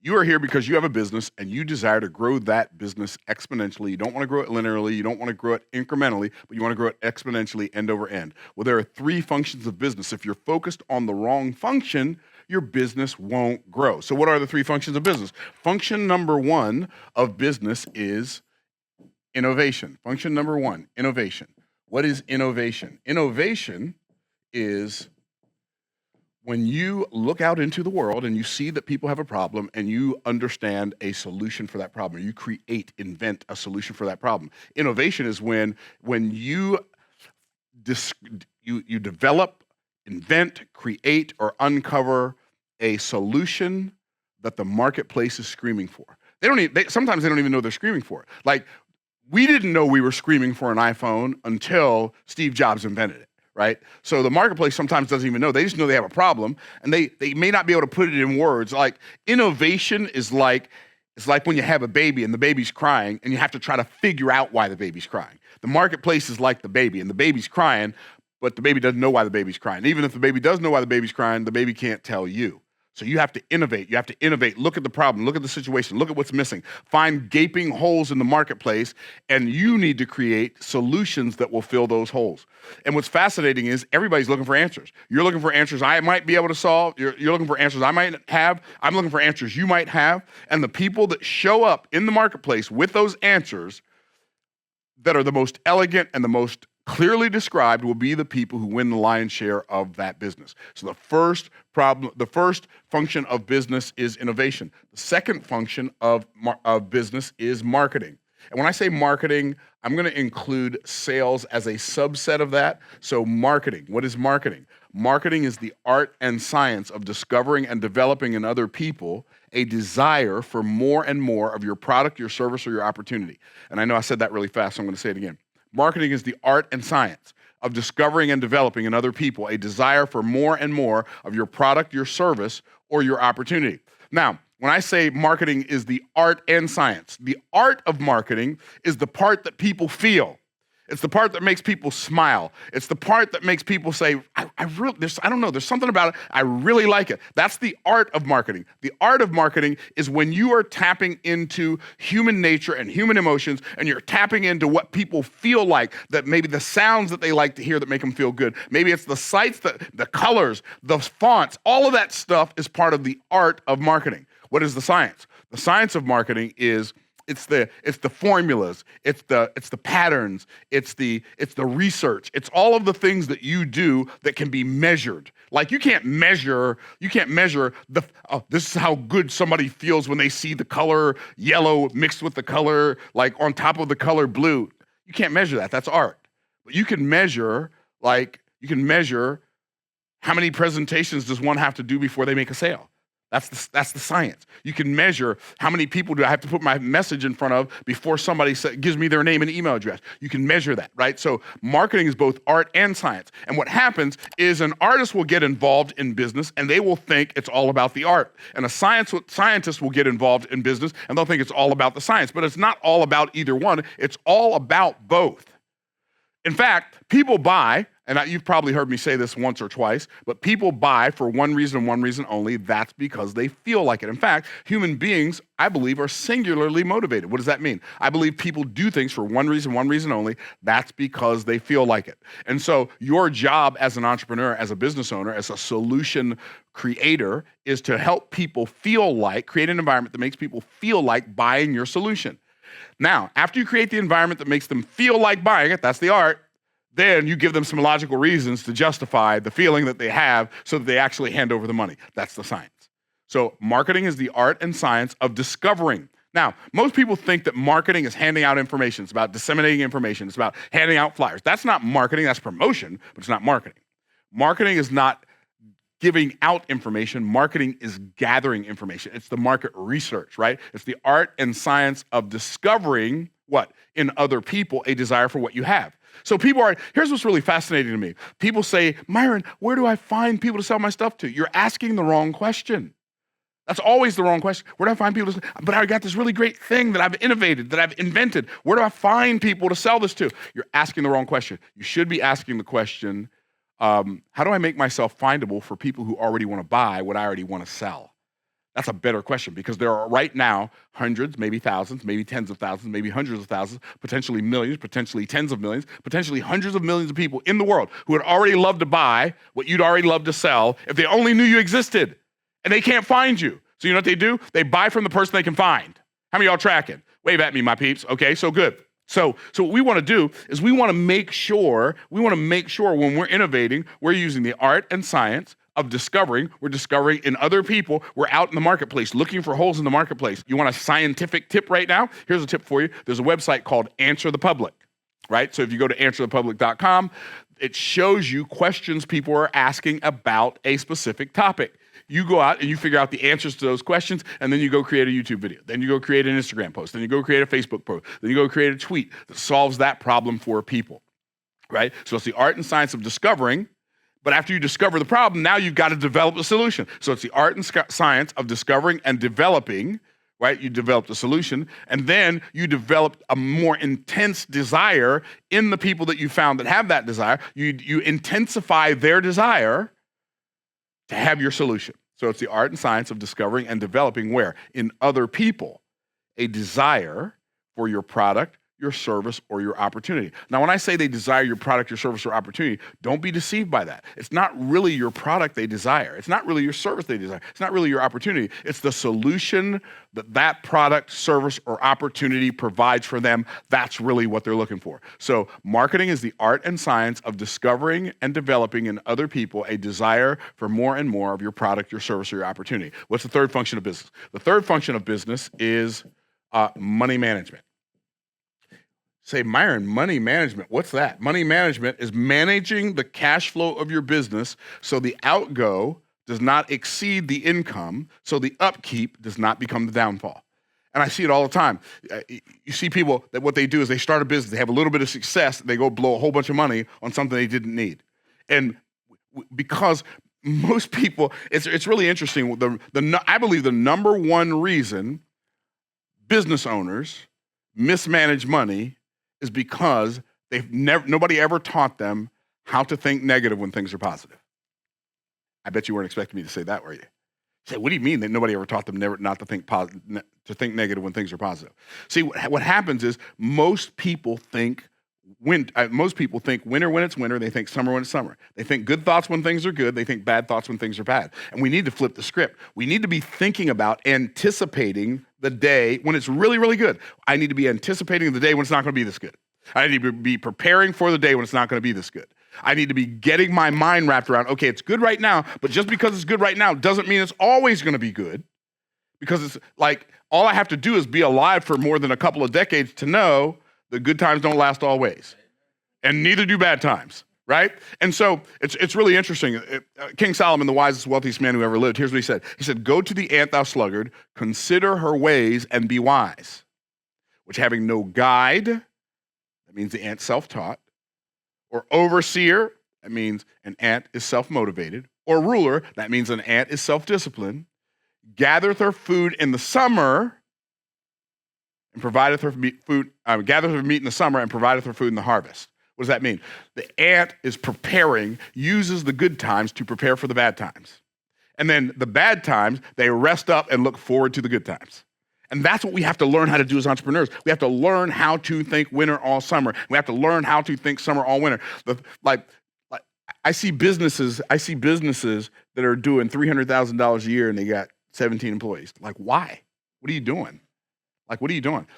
You are here because you have a business and you desire to grow that business exponentially. You don't want to grow it linearly. You don't want to grow it incrementally, but you want to grow it exponentially end over end. Well, there are three functions of business. If you're focused on the wrong function, your business won't grow. So what are the three functions of business? Function number one of business is innovation. Function number one, innovation. What is innovation? Innovation is when you look out into the world and you see that people have a problem and you understand a solution for that problem, you invent a solution for that problem. Innovation is when you develop, invent, create, or uncover a solution that the marketplace is screaming for. Sometimes they don't even know they're screaming for it. Like, we didn't know we were screaming for an iPhone until Steve Jobs invented it. Right? So the marketplace sometimes doesn't even know. They just know they have a problem, and they may not be able to put it in words. Like, innovation is like, it's like when you have a baby and the baby's crying and you have to try to figure out why the baby's crying. The marketplace is like the baby, and the baby's crying, but the baby doesn't know why the baby's crying. Even if the baby does know why the baby's crying, the baby can't tell you. So you have to innovate. You have to innovate. Look at the problem. Look at the situation. Look at what's missing. Find gaping holes in the marketplace, and you need to create solutions that will fill those holes. And what's fascinating is everybody's looking for answers. You're looking for answers I might be able to solve. You're looking for answers I might have. I'm looking for answers you might have. And the people that show up in the marketplace with those answers that are the most elegant and the most clearly described will be the people who win the lion's share of that business. So the first function of business is innovation. The second function of business is marketing. And when I say marketing, I'm going to include sales as a subset of that. So marketing, what is marketing? Marketing is the art and science of discovering and developing in other people a desire for more and more of your product, your service, or your opportunity. And I know I said that really fast, so I'm going to say it again. Marketing is the art and science of discovering and developing in other people a desire for more and more of your product, your service, or your opportunity. Now, when I say marketing is the art and science, the art of marketing is the part that people feel. It's the part that makes people smile. It's the part that makes people say, I don't know, there's something about it, I really like it. That's the art of marketing. The art of marketing is when you are tapping into human nature and human emotions, and you're tapping into what people feel like, that maybe the sounds that they like to hear that make them feel good. Maybe it's the sights, the colors, the fonts, all of that stuff is part of the art of marketing. What is the science? The science of marketing is It's the formulas, it's the patterns, it's the research. It's all of the things that you do that can be measured. Like, you can't measure this is how good somebody feels when they see the color yellow mixed with the color, like, on top of the color blue. You can't measure that. That's art. But you can measure how many presentations does one have to do before they make a sale. That's the science. You can measure how many people do I have to put my message in front of before somebody gives me their name and email address. You can measure that, right? So marketing is both art and science. And what happens is an artist will get involved in business and they will think it's all about the art. And a scientist will get involved in business and they'll think it's all about the science. But it's not all about either one. It's all about both. In fact, people buy, and you've probably heard me say this once or twice, but people buy for one reason and one reason only. That's because they feel like it. In fact, human beings, I believe, are singularly motivated. What does that mean? I believe people do things for one reason only. That's because they feel like it. And so your job as an entrepreneur, as a business owner, as a solution creator, is to help people create an environment that makes people feel like buying your solution. Now, after you create the environment that makes them feel like buying it, that's the art, then you give them some logical reasons to justify the feeling that they have so that they actually hand over the money. That's the science. So marketing is the art and science of discovering. Now, most people think that marketing is handing out information. It's about disseminating information. It's about handing out flyers. That's not marketing. That's promotion, but it's not marketing. Marketing is not giving out information. Marketing is gathering information. It's the market research, right? It's the art and science of discovering what? In other people, a desire for what you have. So here's what's really fascinating to me. People say, Myron, where do I find people to sell my stuff to? You're asking the wrong question. That's always the wrong question. Where do I find people to sell? But I got this really great thing that I've innovated, that I've invented. Where do I find people to sell this to? You're asking the wrong question. You should be asking the question, how do I make myself findable for people who already want to buy what I already want to sell? That's a better question because there are right now hundreds, maybe thousands, maybe tens of thousands, maybe hundreds of thousands, potentially millions, potentially tens of millions, potentially hundreds of millions of people in the world who would already love to buy what you'd already love to sell if they only knew you existed. And they can't find you. So you know what they do? They buy from the person they can find. How many of y'all tracking? Wave at me, my peeps. Okay, so good. So what we want to do is we want to make sure when we're innovating, we're using the art and science of discovering. We're discovering in other people. We're out in the marketplace looking for holes in the marketplace. You want a scientific tip right now? Here's a tip for you. There's a website called Answer the Public, right? So if you go to answerthepublic.com, it shows you questions people are asking about a specific topic. You go out and you figure out the answers to those questions, and then you go create a YouTube video. Then you go create an Instagram post. Then you go create a Facebook post. Then you go create a tweet that solves that problem for people, right? So it's the art and science of discovering, but after you discover the problem, now you've got to develop a solution. So it's the art and science of discovering and developing, right? You developed a solution, and then you developed a more intense desire in the people that you found that have that desire. You intensify their desire to have your solution. So it's the art and science of discovering and developing where? In other people, a desire for your product, your service, or your opportunity. Now, when I say they desire your product, your service, or opportunity, don't be deceived by that. It's not really your product they desire. It's not really your service they desire. It's not really your opportunity. It's the solution that product, service, or opportunity provides for them. That's really what they're looking for. So marketing is the art and science of discovering and developing in other people a desire for more and more of your product, your service, or your opportunity. What's the third function of business? The third function of business is money management. Say, Myron, money management, what's that? Money management is managing the cash flow of your business so the outgo does not exceed the income, so the upkeep does not become the downfall. And I see it all the time. You see people that what they do is they start a business, they have a little bit of success, they go blow a whole bunch of money on something they didn't need. And because most people, it's really interesting. I believe the number one reason business owners mismanage money is because nobody ever taught them how to think negative when things are positive. I bet you weren't expecting me to say that, were you? Say, what do you mean that nobody ever taught them not to think negative when things are positive? See, what happens is most people think winter when it's winter. They think summer when it's summer. They think good thoughts when things are good. They think bad thoughts when things are bad. And we need to flip the script. We need to be thinking about anticipating the day when it's really, really good. I need to be anticipating the day when it's not going to be this good. I need to be preparing for the day when it's not going to be this good. I need to be getting my mind wrapped around, okay, it's good right now, but just because it's good right now doesn't mean it's always going to be good. Because it's like all I have to do is be alive for more than a couple of decades to know the good times don't last always, and neither do bad times, right? And so it's really interesting. King Solomon, the wisest, wealthiest man who ever lived, here's what he said. He said, "Go to the ant, thou sluggard, consider her ways and be wise, which having no guide," that means the ant self-taught, "or overseer," that means an ant is self-motivated, or ruler, that means an ant is self-disciplined, "gathereth her food in the summer, and provideth her food, gathereth her meat in the summer and provideth her food in the harvest." What does that mean? The ant is preparing, uses the good times to prepare for the bad times. And then the bad times, they rest up and look forward to the good times. And that's what we have to learn how to do as entrepreneurs. We have to learn how to think winter all summer. We have to learn how to think summer all winter. I see businesses that are doing $300,000 a year and they got 17 employees. Like, why? What are you doing? What are you doing?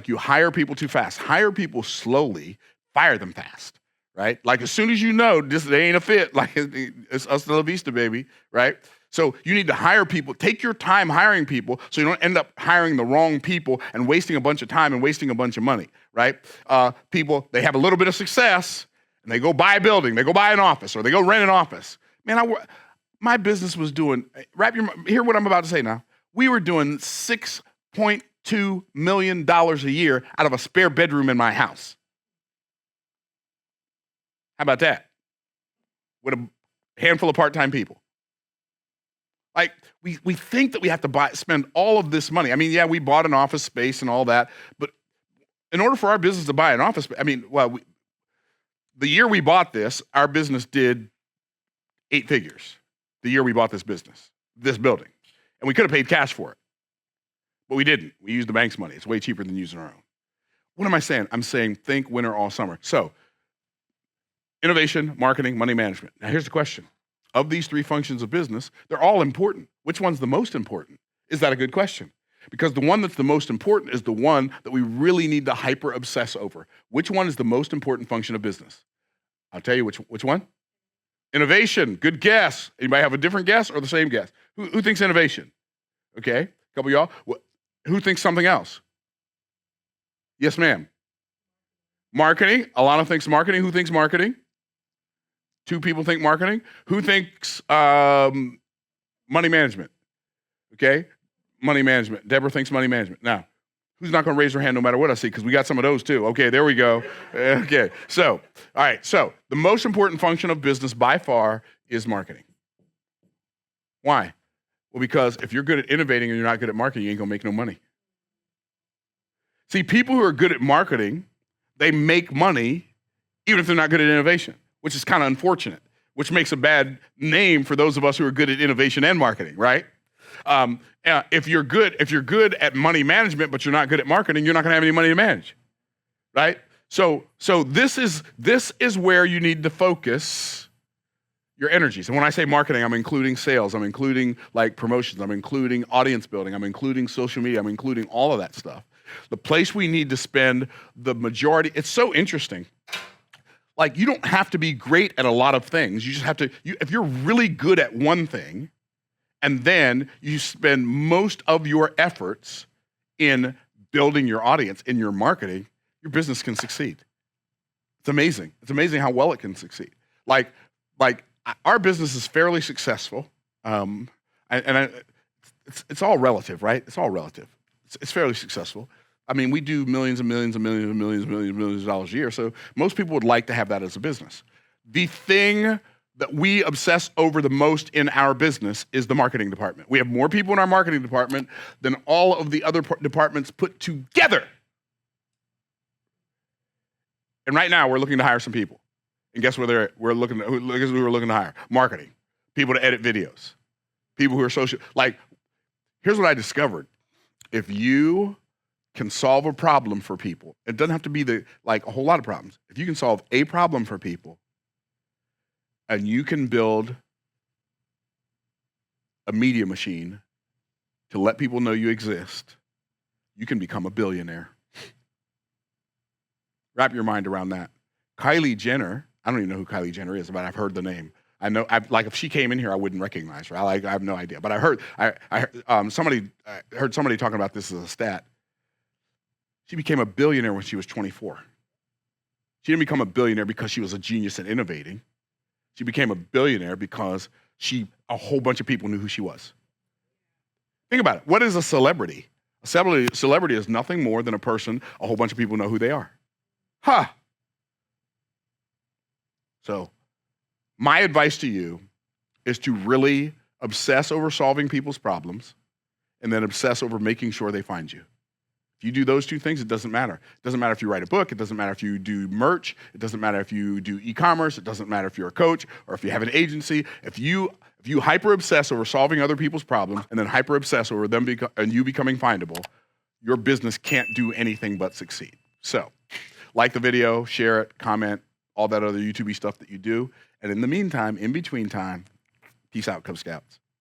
You hire people too fast. Hire people slowly, fire them fast, right? As soon as you know they ain't a fit, it's hasta la vista, baby, right? So you need to hire people. Take your time hiring people so you don't end up hiring the wrong people and wasting a bunch of time and wasting a bunch of money, right? People, they have a little bit of success and they go buy a building, they go buy an office, or they go rent an office. Man, my business was doing, hear what I'm about to say now. We were doing $6.2 million a year out of a spare bedroom in my house. How about that? With a handful of part-time people. We think that we have to spend all of this money. I mean, yeah, we bought an office space and all that, but in order for our business to buy an office space, the year we bought this, our business did 8 figures. The year we bought this business. this building. And we could have paid cash for it, but we didn't. We used the bank's money. It's way cheaper than using our own. What am I saying? I'm saying think winter all summer. So, innovation, marketing, money management. Now, here's the question. Of these three functions of business, they're all important. Which one's the most important? Is that a good question? Because the one that's the most important is the one that we really need to hyper obsess over. Which one is the most important function of business? I'll tell you which one. Innovation. Good guess. Anybody have a different guess or the same guess? Who thinks innovation? Okay, a couple of y'all. Who thinks something else? Yes, ma'am. Marketing. Alana thinks marketing. Who thinks marketing? Two people think marketing. Who thinks money management? Okay, money management. Deborah thinks money management. Now, who's not going to raise their hand no matter what I see? Because we got some of those too. Okay, there we go. Okay, so, all right. So the most important function of business by far is marketing. Why? Well, because if you're good at innovating and you're not good at marketing, you ain't going to make no money. See, people who are good at marketing, they make money even if they're not good at innovation, which is kind of unfortunate, which makes a bad name for those of us who are good at innovation and marketing, right? If you're good at money management, but you're not good at marketing, you're not going to have any money to manage, right? So this is where you need to focus your energies. And when I say marketing, I'm including sales, I'm including like promotions, I'm including audience building, I'm including social media, I'm including all of that stuff. The place we need to spend the majority, it's so interesting. Like, you don't have to be great at a lot of things. You just have to, if you're really good at one thing, and then you spend most of your efforts in building your audience, in your marketing, your business can succeed. It's amazing. It's amazing how well it can succeed. Like our business is fairly successful. It's all relative, right? It's all relative. It's fairly successful. I mean, we do millions and millions and millions and millions and millions and millions of dollars a year. So most people would like to have that as a business. The thing that we obsess over the most in our business is the marketing department. We have more people in our marketing department than all of the other departments put together. And right now, we're looking to hire some people. And guess what we're looking to hire? Marketing. People to edit videos. People who are social. Like, here's what I discovered. If you can solve a problem for people, it doesn't have to be a whole lot of problems. If you can solve a problem for people, and you can build a media machine to let people know you exist, you can become a billionaire. Wrap your mind around that. Kylie Jenner, I don't even know who Kylie Jenner is, but I've heard the name. I know, if she came in here, I wouldn't recognize her. I have no idea. But I heard somebody talking about this as a stat. She became a billionaire when she was 24. She didn't become a billionaire because she was a genius at innovating. She became a billionaire because a whole bunch of people knew who she was. Think about it. What is a celebrity? A celebrity is nothing more than a person a whole bunch of people know who they are. So, my advice to you is to really obsess over solving people's problems and then obsess over making sure they find you. If you do those two things, it doesn't matter. It doesn't matter if you write a book. It doesn't matter if you do merch. It doesn't matter if you do e-commerce. It doesn't matter if you're a coach or if you have an agency. If you hyper obsess over solving other people's problems and then hyper obsess over them and you becoming findable, your business can't do anything but succeed. So, like the video, share it, comment, all that other YouTube-y stuff that you do. And in the meantime, in between time, peace out, Cub Scouts.